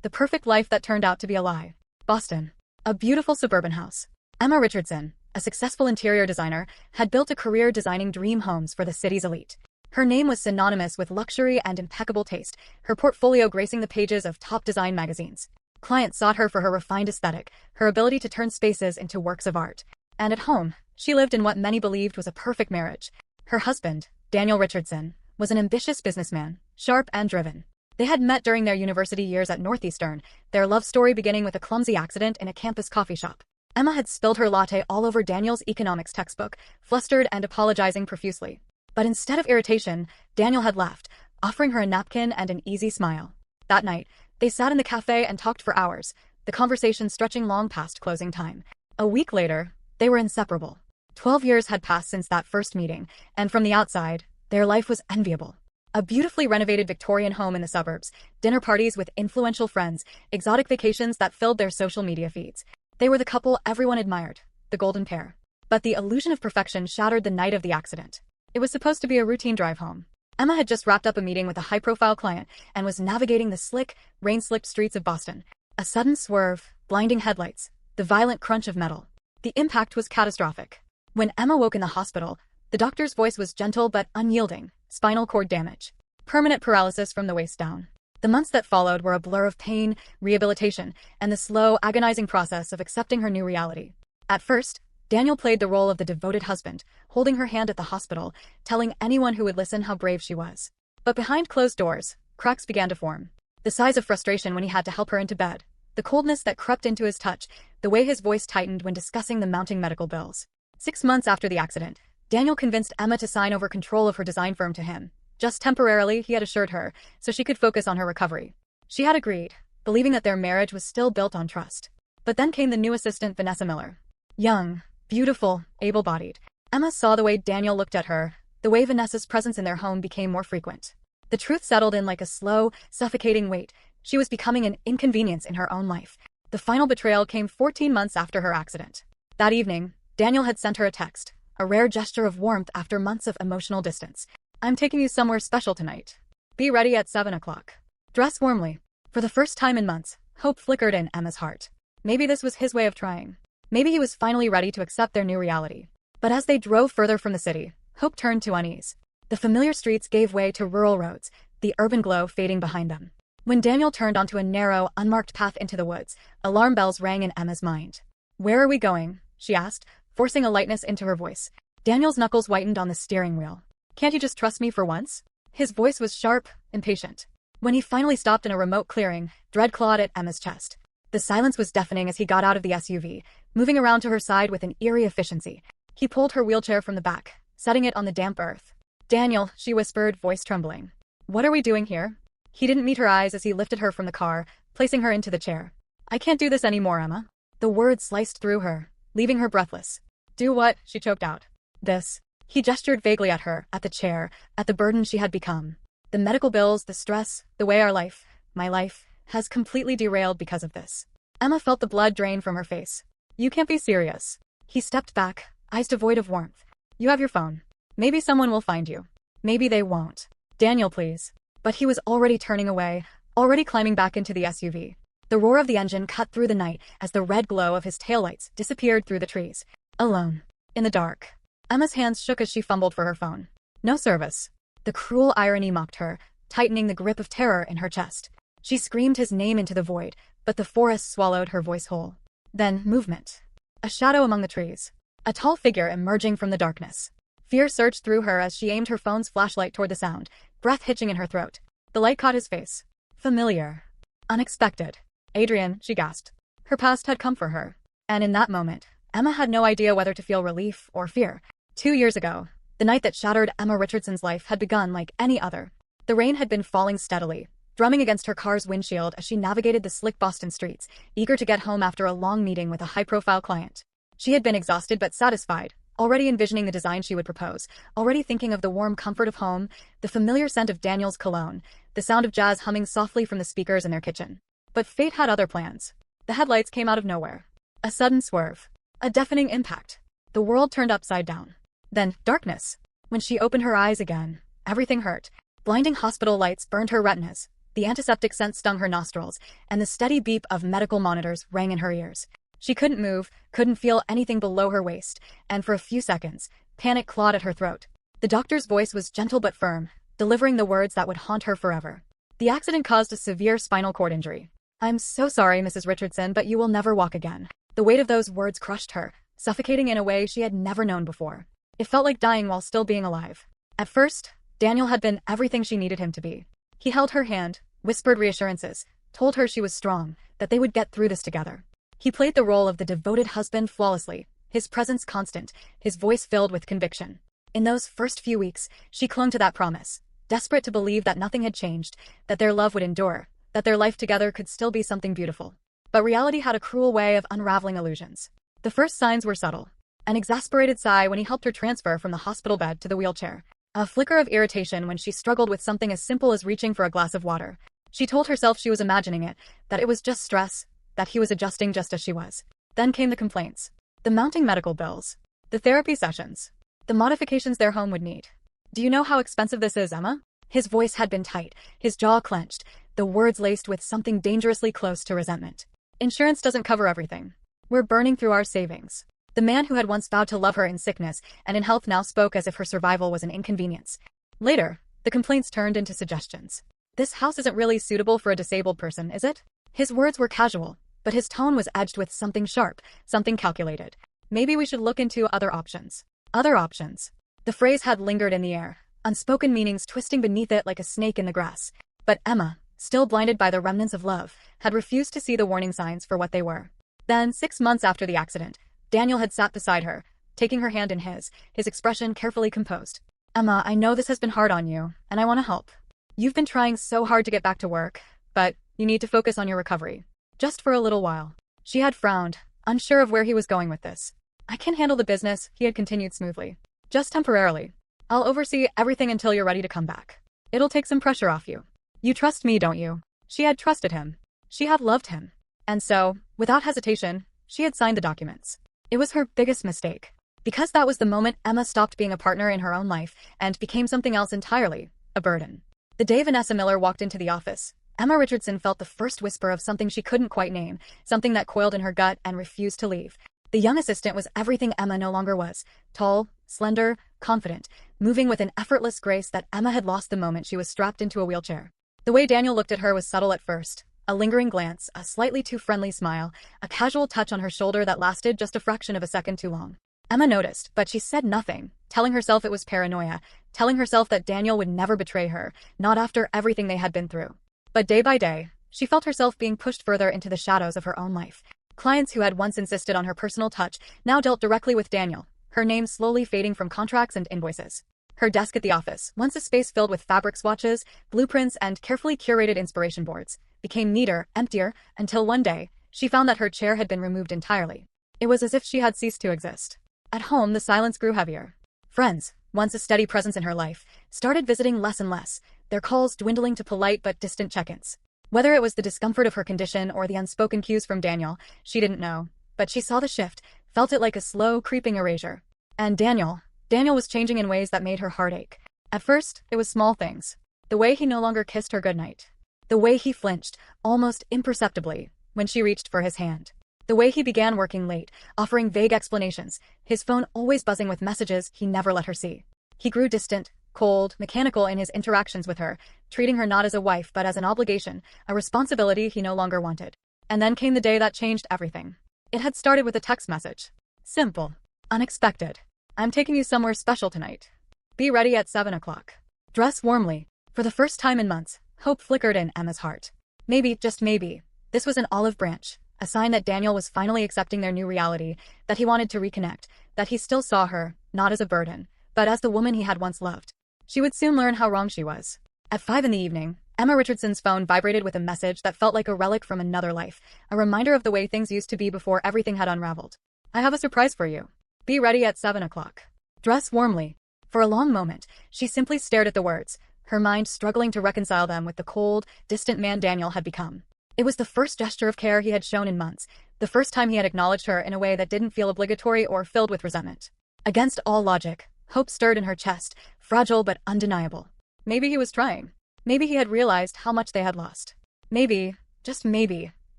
The perfect life that turned out to be a lie. Boston. A beautiful suburban house. Emma Richardson, a successful interior designer, had built a career designing dream homes for the city's elite. Her name was synonymous with luxury and impeccable taste, her portfolio gracing the pages of top design magazines. Clients sought her for her refined aesthetic, her ability to turn spaces into works of art. And at home, she lived in what many believed was a perfect marriage. Her husband, Daniel Richardson, was an ambitious businessman, sharp and driven. They had met during their university years at Northeastern, their love story beginning with a clumsy accident in a campus coffee shop. Emma had spilled her latte all over Daniel's economics textbook, flustered and apologizing profusely. But instead of irritation, Daniel had laughed, offering her a napkin and an easy smile. That night, they sat in the cafe and talked for hours, the conversation stretching long past closing time. A week later, they were inseparable. 12 years had passed since that first meeting, and from the outside, their life was enviable. A beautifully renovated Victorian home in the suburbs, dinner parties with influential friends, exotic vacations that filled their social media feeds. They were the couple everyone admired, the golden pair. But the illusion of perfection shattered the night of the accident. It was supposed to be a routine drive home. Emma had just wrapped up a meeting with a high-profile client and was navigating the slick, rain-slicked streets of Boston. A sudden swerve, blinding headlights, the violent crunch of metal. The impact was catastrophic. When Emma woke in the hospital, the doctor's voice was gentle but unyielding. Spinal cord damage. Permanent paralysis from the waist down. The months that followed were a blur of pain, rehabilitation, and the slow, agonizing process of accepting her new reality. At first, Daniel played the role of the devoted husband, holding her hand at the hospital, telling anyone who would listen how brave she was. But behind closed doors, cracks began to form. The sighs of frustration when he had to help her into bed, the coldness that crept into his touch, the way his voice tightened when discussing the mounting medical bills. 6 months after the accident, Daniel convinced Emma to sign over control of her design firm to him. Just temporarily, he had assured her, so she could focus on her recovery. She had agreed, believing that their marriage was still built on trust. But then came the new assistant, Vanessa Miller. Young, beautiful, able-bodied. Emma saw the way Daniel looked at her, the way Vanessa's presence in their home became more frequent. The truth settled in like a slow, suffocating weight. She was becoming an inconvenience in her own life. The final betrayal came 14 months after her accident. That evening, Daniel had sent her a text, a rare gesture of warmth after months of emotional distance. "I'm taking you somewhere special tonight. Be ready at 7 o'clock. Dress warmly." For the first time in months, hope flickered in Emma's heart. Maybe this was his way of trying. Maybe he was finally ready to accept their new reality. But as they drove further from the city, hope turned to unease. The familiar streets gave way to rural roads, the urban glow fading behind them. When Daniel turned onto a narrow, unmarked path into the woods, alarm bells rang in Emma's mind. "Where are we going?" she asked, forcing a lightness into her voice. Daniel's knuckles whitened on the steering wheel. "Can't you just trust me for once?" His voice was sharp, impatient. When he finally stopped in a remote clearing, dread clawed at Emma's chest. The silence was deafening as he got out of the SUV, moving around to her side with an eerie efficiency. He pulled her wheelchair from the back, setting it on the damp earth. "Daniel," she whispered, voice trembling. "What are we doing here?" He didn't meet her eyes as he lifted her from the car, placing her into the chair. "I can't do this anymore, Emma." The words sliced through her, leaving her breathless. "Do what?" she choked out. "This." He gestured vaguely at her, at the chair, at the burden she had become. "The medical bills, the stress, the way our life, my life, has completely derailed because of this." Emma felt the blood drain from her face. "You can't be serious." He stepped back, eyes devoid of warmth. "You have your phone. Maybe someone will find you. Maybe they won't. Daniel, please." But he was already turning away, already climbing back into the SUV. The roar of the engine cut through the night as the red glow of his taillights disappeared through the trees. Alone. In the dark. Emma's hands shook as she fumbled for her phone. No service. The cruel irony mocked her, tightening the grip of terror in her chest. She screamed his name into the void, but the forest swallowed her voice whole. Then, movement. A shadow among the trees. A tall figure emerging from the darkness. Fear surged through her as she aimed her phone's flashlight toward the sound, breath hitching in her throat. The light caught his face. Familiar. Unexpected. "Adrian," she gasped. Her past had come for her. And in that moment, Emma had no idea whether to feel relief or fear. 2 years ago, the night that shattered Emma Richardson's life had begun like any other. The rain had been falling steadily, drumming against her car's windshield as she navigated the slick Boston streets, eager to get home after a long meeting with a high-profile client. She had been exhausted but satisfied, already envisioning the design she would propose, already thinking of the warm comfort of home, the familiar scent of Daniel's cologne, the sound of jazz humming softly from the speakers in their kitchen. But fate had other plans. The headlights came out of nowhere. A sudden swerve. A deafening impact. The world turned upside down. Then, darkness. When she opened her eyes again, everything hurt. Blinding hospital lights burned her retinas. The antiseptic scent stung her nostrils, and the steady beep of medical monitors rang in her ears. She couldn't move, couldn't feel anything below her waist, and for a few seconds, panic clawed at her throat. The doctor's voice was gentle but firm, delivering the words that would haunt her forever. The accident caused a severe spinal cord injury. I'm so sorry, Mrs. Richardson, but you will never walk again. The weight of those words crushed her, suffocating in a way she had never known before. It felt like dying while still being alive. At first, Daniel had been everything she needed him to be. He held her hand, whispered reassurances, told her she was strong, that they would get through this together. He played the role of the devoted husband flawlessly, his presence constant, his voice filled with conviction. In those first few weeks, she clung to that promise, desperate to believe that nothing had changed, that their love would endure, that their life together could still be something beautiful. But reality had a cruel way of unraveling illusions. The first signs were subtle. An exasperated sigh when he helped her transfer from the hospital bed to the wheelchair. A flicker of irritation when she struggled with something as simple as reaching for a glass of water. She told herself she was imagining it, that it was just stress, that he was adjusting just as she was. Then came the complaints. The mounting medical bills. The therapy sessions. The modifications their home would need. Do you know how expensive this is, Emma? His voice had been tight, his jaw clenched, the words laced with something dangerously close to resentment. Insurance doesn't cover everything. We're burning through our savings. The man who had once vowed to love her in sickness and in health now spoke as if her survival was an inconvenience. Later, the complaints turned into suggestions. This house isn't really suitable for a disabled person, is it? His words were casual, but his tone was edged with something sharp, something calculated. Maybe we should look into other options. Other options. The phrase had lingered in the air, unspoken meanings twisting beneath it like a snake in the grass. But Emma, still blinded by the remnants of love, had refused to see the warning signs for what they were. Then, 6 months after the accident, Daniel had sat beside her, taking her hand in his expression carefully composed. Emma, I know this has been hard on you, and I want to help. You've been trying so hard to get back to work, but you need to focus on your recovery. Just for a little while. She had frowned, unsure of where he was going with this. I can handle the business, he had continued smoothly. Just temporarily. I'll oversee everything until you're ready to come back. It'll take some pressure off you. You trust me, don't you? She had trusted him. She had loved him. And so, without hesitation, she had signed the documents. It was her biggest mistake. Because that was the moment Emma stopped being a partner in her own life and became something else entirely, a burden. The day Vanessa Miller walked into the office, Emma Richardson felt the first whisper of something she couldn't quite name, something that coiled in her gut and refused to leave. The young assistant was everything Emma no longer was. Tall, slender, confident, moving with an effortless grace that Emma had lost the moment she was strapped into a wheelchair. The way Daniel looked at her was subtle at first. A lingering glance, a slightly too friendly smile, a casual touch on her shoulder that lasted just a fraction of a second too long. Emma noticed, but she said nothing, telling herself it was paranoia, telling herself that Daniel would never betray her, not after everything they had been through. But day by day, she felt herself being pushed further into the shadows of her own life. Clients who had once insisted on her personal touch now dealt directly with Daniel, her name slowly fading from contracts and invoices. Her desk at the office, once a space filled with fabric swatches, blueprints, and carefully curated inspiration boards, became neater, emptier, until one day, she found that her chair had been removed entirely. It was as if she had ceased to exist. At home, the silence grew heavier. Friends, once a steady presence in her life, started visiting less and less, their calls dwindling to polite but distant check-ins. Whether it was the discomfort of her condition or the unspoken cues from Daniel, she didn't know. But she saw the shift, felt it like a slow, creeping erasure. And Daniel was changing in ways that made her heart ache. At first, it was small things. The way he no longer kissed her goodnight. The way he flinched, almost imperceptibly, when she reached for his hand. The way he began working late, offering vague explanations, his phone always buzzing with messages he never let her see. He grew distant, cold, mechanical in his interactions with her, treating her not as a wife but as an obligation, a responsibility he no longer wanted. And then came the day that changed everything. It had started with a text message. Simple. Unexpected. I'm taking you somewhere special tonight. Be ready at 7 o'clock. Dress warmly. For the first time in months, hope flickered in Emma's heart. Maybe, just maybe, this was an olive branch, a sign that Daniel was finally accepting their new reality, that he wanted to reconnect, that he still saw her, not as a burden, but as the woman he had once loved. She would soon learn how wrong she was. At 5 in the evening, Emma Richardson's phone vibrated with a message that felt like a relic from another life, a reminder of the way things used to be before everything had unraveled. I have a surprise for you. Be ready at 7 o'clock. Dress warmly. For a long moment, she simply stared at the words, her mind struggling to reconcile them with the cold, distant man Daniel had become. It was the first gesture of care he had shown in months, the first time he had acknowledged her in a way that didn't feel obligatory or filled with resentment. Against all logic, hope stirred in her chest, fragile but undeniable. Maybe he was trying. Maybe he had realized how much they had lost. Maybe, just maybe,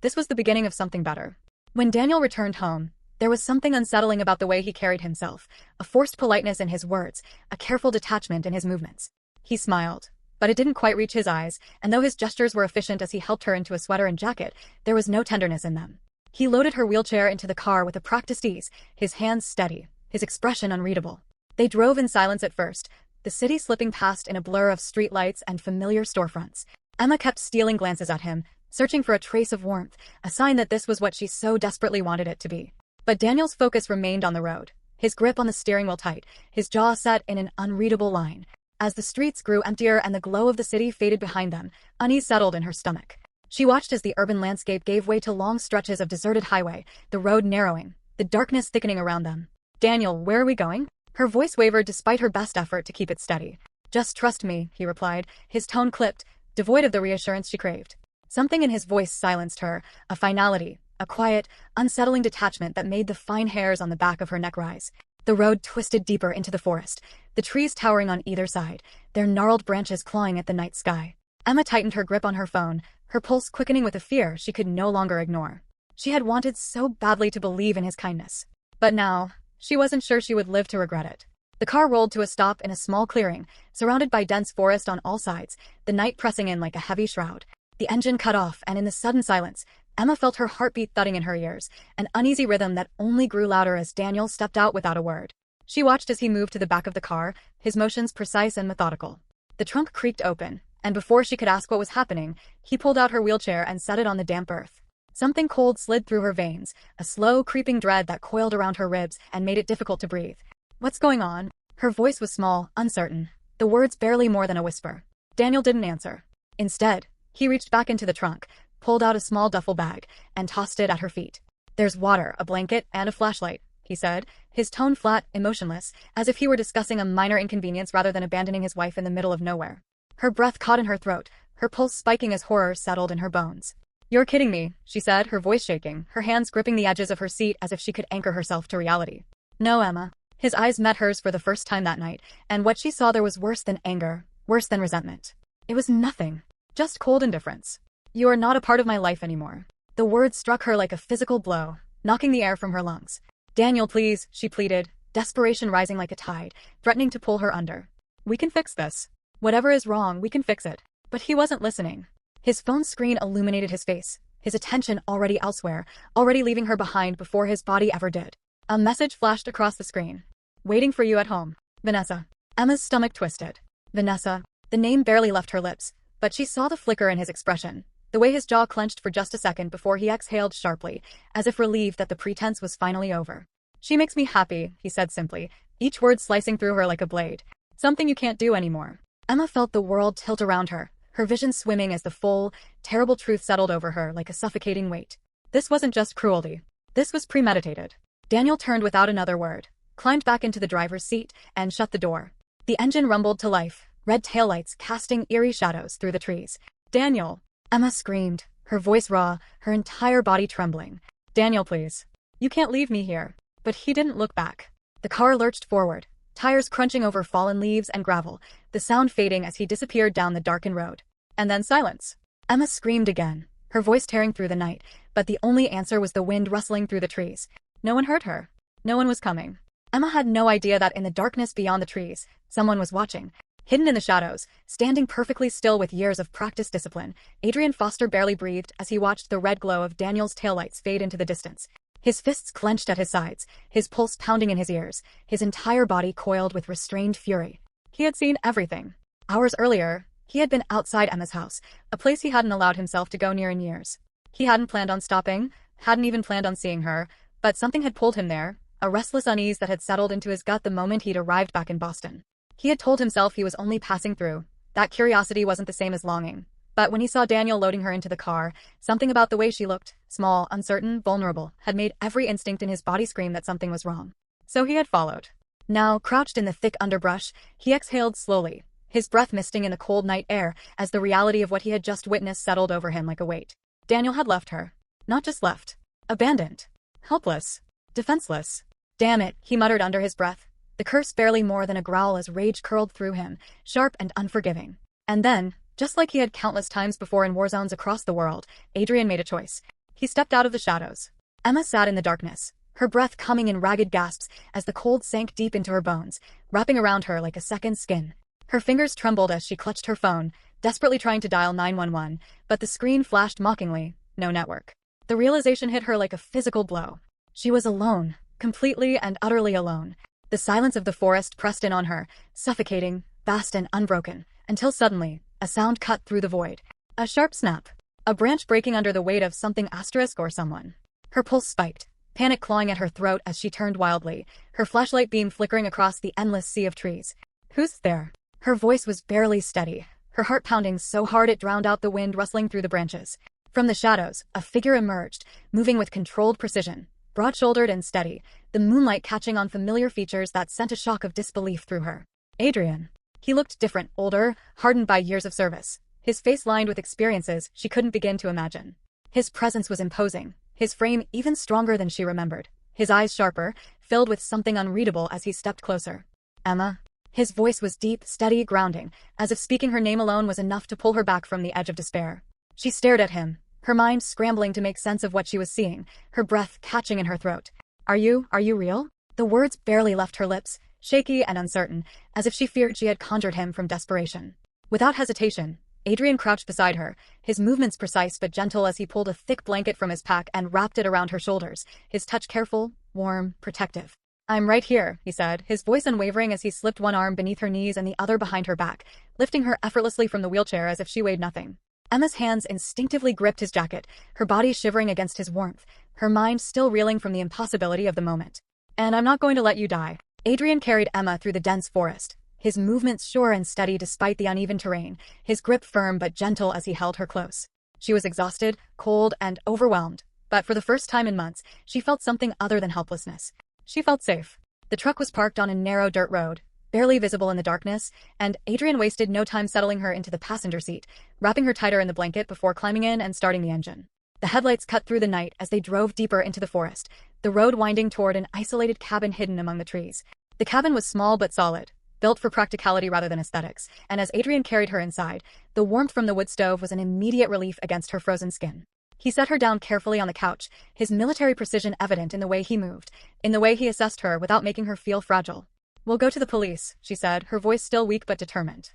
this was the beginning of something better. When Daniel returned home, there was something unsettling about the way he carried himself, a forced politeness in his words, a careful detachment in his movements. He smiled, but it didn't quite reach his eyes, and though his gestures were efficient as he helped her into a sweater and jacket, there was no tenderness in them. He loaded her wheelchair into the car with a practiced ease, his hands steady, his expression unreadable. They drove in silence at first, the city slipping past in a blur of streetlights and familiar storefronts. Emma kept stealing glances at him, searching for a trace of warmth, a sign that this was what she so desperately wanted it to be. But Daniel's focus remained on the road, his grip on the steering wheel tight, his jaw set in an unreadable line. As the streets grew emptier and the glow of the city faded behind them, unease settled in her stomach. She watched as the urban landscape gave way to long stretches of deserted highway, the road narrowing, the darkness thickening around them. "Daniel, where are we going?" Her voice wavered despite her best effort to keep it steady. "Just trust me," he replied, his tone clipped, devoid of the reassurance she craved. Something in his voice silenced her, a finality, a quiet, unsettling detachment that made the fine hairs on the back of her neck rise. The road twisted deeper into the forest, the trees towering on either side, their gnarled branches clawing at the night sky. Emma tightened her grip on her phone, her pulse quickening with a fear she could no longer ignore. She had wanted so badly to believe in his kindness. But now, she wasn't sure she would live to regret it. The car rolled to a stop in a small clearing, surrounded by dense forest on all sides, the night pressing in like a heavy shroud. The engine cut off, and in the sudden silence, Emma felt her heartbeat thudding in her ears, an uneasy rhythm that only grew louder as Daniel stepped out without a word. She watched as he moved to the back of the car, his motions precise and methodical. The trunk creaked open, and before she could ask what was happening, he pulled out her wheelchair and set it on the damp earth. Something cold slid through her veins, a slow, creeping dread that coiled around her ribs and made it difficult to breathe. "What's going on?" Her voice was small, uncertain, the words barely more than a whisper. Daniel didn't answer. Instead, he reached back into the trunk, pulled out a small duffel bag, and tossed it at her feet. "There's water, a blanket, and a flashlight," he said, his tone flat, emotionless, as if he were discussing a minor inconvenience rather than abandoning his wife in the middle of nowhere. Her breath caught in her throat, her pulse spiking as horror settled in her bones. "You're kidding me," she said, her voice shaking, her hands gripping the edges of her seat as if she could anchor herself to reality. "No, Emma." His eyes met hers for the first time that night, and what she saw there was worse than anger, worse than resentment. It was nothing. Just cold indifference. "You are not a part of my life anymore." The words struck her like a physical blow, knocking the air from her lungs. "Daniel, please," she pleaded, desperation rising like a tide, threatening to pull her under. "We can fix this. Whatever is wrong, we can fix it." But he wasn't listening. His phone screen illuminated his face, his attention already elsewhere, already leaving her behind before his body ever did. A message flashed across the screen. "Waiting for you at home. Vanessa." Emma's stomach twisted. Vanessa. The name barely left her lips, but she saw the flicker in his expression, the way his jaw clenched for just a second before he exhaled sharply, as if relieved that the pretense was finally over. "She makes me happy," he said simply, each word slicing through her like a blade. "Something you can't do anymore." Emma felt the world tilt around her, her vision swimming as the full, terrible truth settled over her like a suffocating weight. This wasn't just cruelty. This was premeditated. Daniel turned without another word, climbed back into the driver's seat, and shut the door. The engine rumbled to life, red taillights casting eerie shadows through the trees. "Daniel!" Emma screamed, her voice raw, her entire body trembling. "Daniel, please. You can't leave me here." But he didn't look back. The car lurched forward, tires crunching over fallen leaves and gravel, the sound fading as he disappeared down the darkened road. And then silence. Emma screamed again, her voice tearing through the night, but the only answer was the wind rustling through the trees. No one heard her. No one was coming. Emma had no idea that in the darkness beyond the trees, someone was watching. Hidden in the shadows, standing perfectly still with years of practiced discipline, Adrian Foster barely breathed as he watched the red glow of Daniel's taillights fade into the distance. His fists clenched at his sides, his pulse pounding in his ears, his entire body coiled with restrained fury. He had seen everything. Hours earlier, he had been outside Emma's house, a place he hadn't allowed himself to go near in years. He hadn't planned on stopping, hadn't even planned on seeing her, but something had pulled him there, a restless unease that had settled into his gut the moment he'd arrived back in Boston. He had told himself he was only passing through, that curiosity wasn't the same as longing. But when he saw Daniel loading her into the car, something about the way she looked, small, uncertain, vulnerable, had made every instinct in his body scream that something was wrong. So he had followed. Now, crouched in the thick underbrush, he exhaled slowly, his breath misting in the cold night air as the reality of what he had just witnessed settled over him like a weight. Daniel had left her. Not just left. Abandoned. Helpless. Defenseless. "Damn it," he muttered under his breath, the curse barely more than a growl as rage curled through him, sharp and unforgiving. And then, Just like he had countless times before in war zones across the world, Adrian made a choice. He stepped out of the shadows. Emma sat in the darkness, her breath coming in ragged gasps as the cold sank deep into her bones, wrapping around her like a second skin. Her fingers trembled as she clutched her phone, desperately trying to dial 911, but the screen flashed mockingly, no network. The realization hit her like a physical blow. She was alone, completely and utterly alone. The silence of the forest pressed in on her, suffocating, vast and unbroken, until suddenly, a sound cut through the void. A sharp snap. A branch breaking under the weight of something asterisk or someone. Her pulse spiked, panic clawing at her throat as she turned wildly, her flashlight beam flickering across the endless sea of trees. Who's there? Her voice was barely steady, her heart pounding so hard it drowned out the wind rustling through the branches. From the shadows, a figure emerged, moving with controlled precision, broad-shouldered and steady, the moonlight catching on familiar features that sent a shock of disbelief through her. Adrian. He looked different, older, hardened by years of service, his face lined with experiences she couldn't begin to imagine. His presence was imposing, his frame even stronger than she remembered, his eyes sharper, filled with something unreadable as he stepped closer. Emma. His voice was deep, steady, grounding, as if speaking her name alone was enough to pull her back from the edge of despair. She stared at him, her mind scrambling to make sense of what she was seeing, her breath catching in her throat. Are you real? The words barely left her lips, shaky and uncertain, as if she feared she had conjured him from desperation. Without hesitation, Adrian crouched beside her, his movements precise but gentle as he pulled a thick blanket from his pack and wrapped it around her shoulders, his touch careful, warm, protective. I'm right here, he said, his voice unwavering as he slipped one arm beneath her knees and the other behind her back, lifting her effortlessly from the wheelchair as if she weighed nothing. Emma's hands instinctively gripped his jacket, her body shivering against his warmth, her mind still reeling from the impossibility of the moment. And I'm not going to let you die. Adrian carried Emma through the dense forest, his movements sure and steady despite the uneven terrain, his grip firm but gentle as he held her close. She was exhausted, cold, and overwhelmed, but for the first time in months, she felt something other than helplessness. She felt safe. The truck was parked on a narrow dirt road, barely visible in the darkness, and Adrian wasted no time settling her into the passenger seat, wrapping her tighter in the blanket before climbing in and starting the engine. The headlights cut through the night as they drove deeper into the forest, the road winding toward an isolated cabin hidden among the trees. The cabin was small but solid, built for practicality rather than aesthetics, and as Adrian carried her inside, the warmth from the wood stove was an immediate relief against her frozen skin. He set her down carefully on the couch, his military precision evident in the way he moved, in the way he assessed her without making her feel fragile. We'll go to the police, she said, her voice still weak but determined.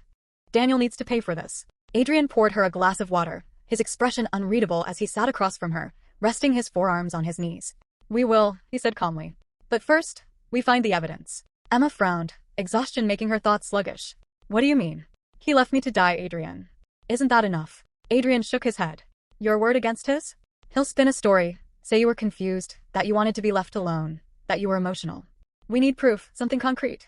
Daniel needs to pay for this. Adrian poured her a glass of water, his expression unreadable as he sat across from her, resting his forearms on his knees. We will, he said calmly. But first, we find the evidence. Emma frowned, exhaustion making her thoughts sluggish. What do you mean? He left me to die, Adrian. Isn't that enough? Adrian shook his head. Your word against his? He'll spin a story, say you were confused, that you wanted to be left alone, that you were emotional. We need proof, something concrete.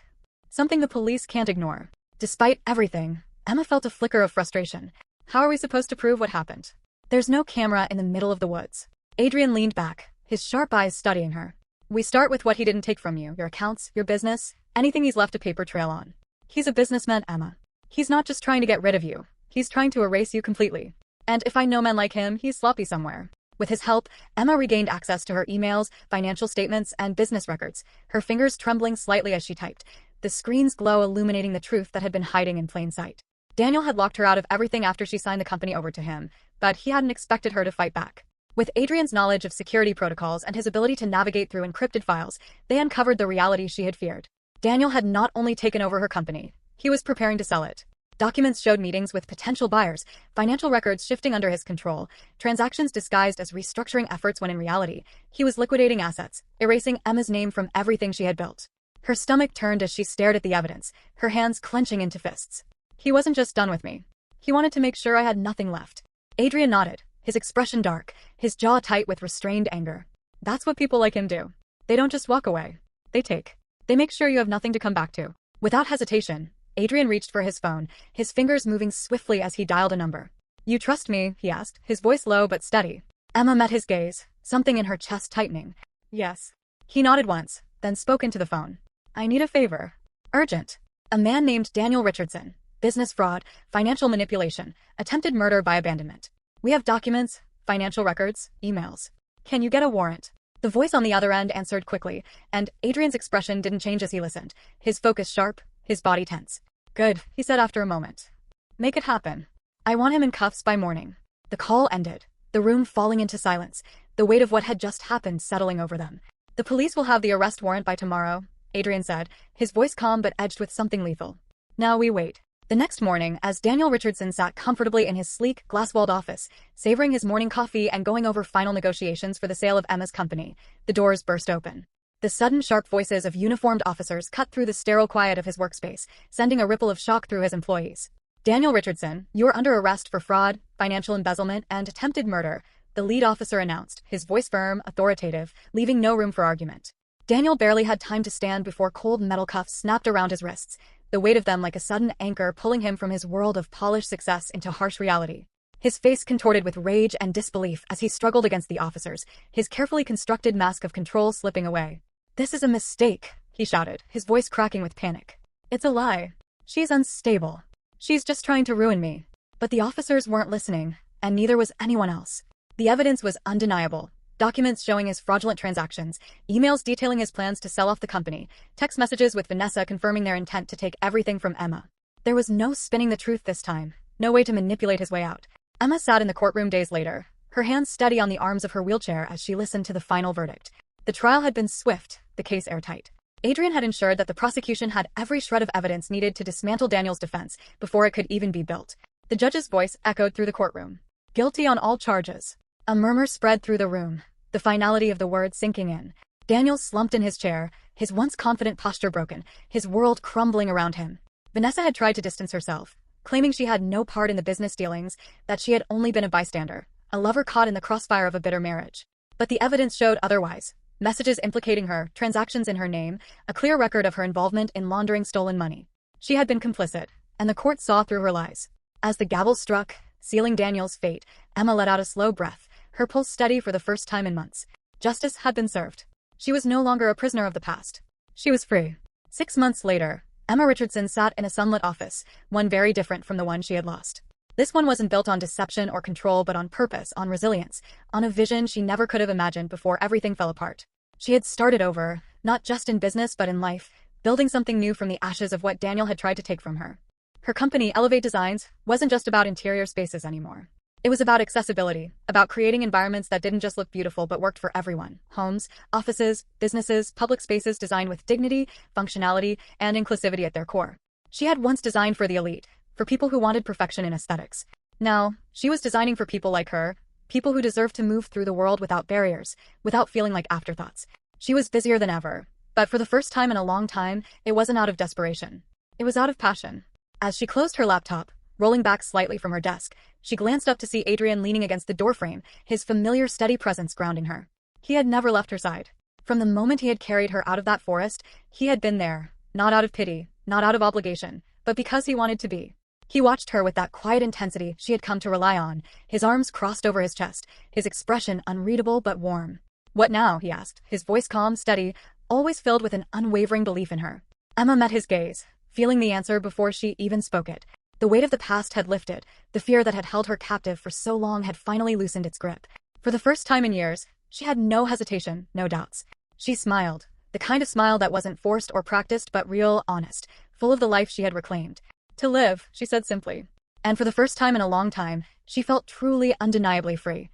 Something the police can't ignore. Despite everything, Emma felt a flicker of frustration. How are we supposed to prove what happened? There's no camera in the middle of the woods. Adrian leaned back, his sharp eyes studying her. We start with what he didn't take from you, your accounts, your business, anything he's left a paper trail on. He's a businessman, Emma. He's not just trying to get rid of you. He's trying to erase you completely. And if I know men like him, he's sloppy somewhere. With his help, Emma regained access to her emails, financial statements, and business records, her fingers trembling slightly as she typed, the screen's glow illuminating the truth that had been hiding in plain sight. Daniel had locked her out of everything after she signed the company over to him, but he hadn't expected her to fight back. With Adrian's knowledge of security protocols and his ability to navigate through encrypted files, they uncovered the reality she had feared. Daniel had not only taken over her company, he was preparing to sell it. Documents showed meetings with potential buyers, financial records shifting under his control, transactions disguised as restructuring efforts when in reality, he was liquidating assets, erasing Emma's name from everything she had built. Her stomach turned as she stared at the evidence, her hands clenching into fists. He wasn't just done with me. He wanted to make sure I had nothing left. Adrian nodded, his expression dark, his jaw tight with restrained anger. That's what people like him do. They don't just walk away. They take. They make sure you have nothing to come back to. Without hesitation, Adrian reached for his phone, his fingers moving swiftly as he dialed a number. You trust me? He asked, his voice low but steady. Emma met his gaze, something in her chest tightening. Yes. He nodded once, then spoke into the phone. I need a favor. Urgent. A man named Daniel Richardson. Business fraud, financial manipulation, attempted murder by abandonment. We have documents, financial records, emails. Can you get a warrant? The voice on the other end answered quickly, and Adrian's expression didn't change as he listened, his focus sharp, his body tense. Good, he said after a moment. Make it happen. I want him in cuffs by morning. The call ended, the room falling into silence, the weight of what had just happened settling over them. The police will have the arrest warrant by tomorrow, Adrian said, his voice calm but edged with something lethal. Now we wait. The next morning, as Daniel Richardson sat comfortably in his sleek, glass-walled office, savoring his morning coffee and going over final negotiations for the sale of Emma's company, the doors burst open. The sudden sharp voices of uniformed officers cut through the sterile quiet of his workspace, sending a ripple of shock through his employees. Daniel Richardson, you're under arrest for fraud, financial embezzlement, and attempted murder, the lead officer announced, his voice firm, authoritative, leaving no room for argument. Daniel barely had time to stand before cold metal cuffs snapped around his wrists, the weight of them like a sudden anchor pulling him from his world of polished success into harsh reality. His face contorted with rage and disbelief as he struggled against the officers, his carefully constructed mask of control slipping away. "This is a mistake," he shouted, his voice cracking with panic. "It's a lie. She's unstable. She's just trying to ruin me." But the officers weren't listening, and neither was anyone else. The evidence was undeniable. Documents showing his fraudulent transactions, emails detailing his plans to sell off the company, text messages with Vanessa confirming their intent to take everything from Emma. There was no spinning the truth this time, no way to manipulate his way out. Emma sat in the courtroom days later, her hands steady on the arms of her wheelchair as she listened to the final verdict. The trial had been swift, the case airtight. Adrian had ensured that the prosecution had every shred of evidence needed to dismantle Daniel's defense before it could even be built. The judge's voice echoed through the courtroom. "Guilty on all charges." A murmur spread through the room, the finality of the word sinking in. Daniel slumped in his chair, his once confident posture broken, his world crumbling around him. Vanessa had tried to distance herself, claiming she had no part in the business dealings, that she had only been a bystander, a lover caught in the crossfire of a bitter marriage. But the evidence showed otherwise. Messages implicating her, transactions in her name, a clear record of her involvement in laundering stolen money. She had been complicit, and the court saw through her lies. As the gavel struck, sealing Daniel's fate, Emma let out a slow breath, her pulse steady for the first time in months. Justice had been served. She was no longer a prisoner of the past. She was free. 6 months later, Emma Richardson sat in a sunlit office, one very different from the one she had lost. This one wasn't built on deception or control but on purpose, on resilience, on a vision she never could have imagined before everything fell apart. She had started over, not just in business but in life, building something new from the ashes of what Daniel had tried to take from her. Her company, Elevate Designs, wasn't just about interior spaces anymore. It was about accessibility, about creating environments that didn't just look beautiful but worked for everyone. Homes, offices, businesses, public spaces designed with dignity, functionality, and inclusivity at their core. She had once designed for the elite, for people who wanted perfection in aesthetics. Now, she was designing for people like her, people who deserved to move through the world without barriers, without feeling like afterthoughts. She was busier than ever, but for the first time in a long time, it wasn't out of desperation. It was out of passion. As she closed her laptop, rolling back slightly from her desk, she glanced up to see Adrian leaning against the doorframe, his familiar steady presence grounding her. He had never left her side. From the moment he had carried her out of that forest, he had been there, not out of pity, not out of obligation, but because he wanted to be. He watched her with that quiet intensity she had come to rely on, his arms crossed over his chest, his expression unreadable but warm. "What now?" he asked, his voice calm, steady, always filled with an unwavering belief in her. Emma met his gaze, feeling the answer before she even spoke it. The weight of the past had lifted, the fear that had held her captive for so long had finally loosened its grip. For the first time in years, she had no hesitation, no doubts. She smiled, the kind of smile that wasn't forced or practiced but real, honest, full of the life she had reclaimed. "To live," she said simply. And for the first time in a long time, she felt truly, undeniably free.